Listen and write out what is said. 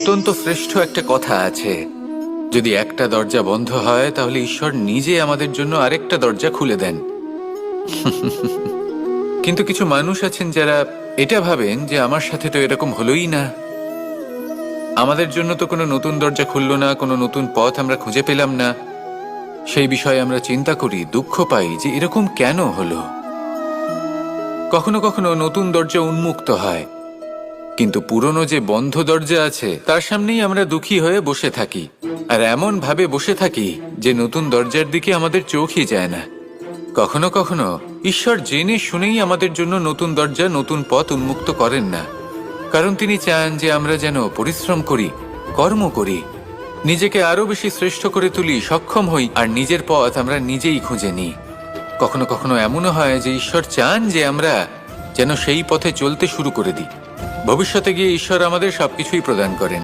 অত্যন্ত শ্রেষ্ঠ একটা কথা আছে, যদি একটা দরজা বন্ধ হয় তাহলে ঈশ্বর নিজে আমাদের জন্য আরেকটা দরজা খুলে দেন। কিন্তু কিছু মানুষ আছেন যারা এটা ভাবেন যে আমার সাথে তো এরকম হলোই না, আমাদের জন্য তো কোনো নতুন দরজা খুললো না, কোনো নতুন পথ আমরা খুঁজে পেলাম না। সেই বিষয়ে আমরা চিন্তা করি, দুঃখ পাই যে এরকম কেন হলো। কখনো কখনো নতুন দরজা উন্মুক্ত হয়, কিন্তু পুরনো যে বন্ধ দরজা আছে তার সামনেই আমরা দুঃখী হয়ে বসে থাকি, আর এমন ভাবে বসে থাকি যে নতুন দরজার দিকে আমাদের চোখই যায় না। কখনো কখনো ঈশ্বর জেনে শুনেই আমাদের জন্য নতুন দরজা, নতুন পথ উন্মুক্ত করেন না, কারণ তিনি চান যে আমরা যেন পরিশ্রম করি, কর্ম করি, নিজেকে আরো বেশি শ্রেষ্ঠ করে তুলি, সক্ষম হই, আর নিজের পথ আমরা নিজেই খুঁজে নিই। কখনো কখনো এমনও হয় যে ঈশ্বর চান যে আমরা যেন সেই পথে চলতে শুরু করে দিই। ভবিষ্যতে গিয়ে ঈশ্বর আমাদের সবকিছুই প্রদান করেন।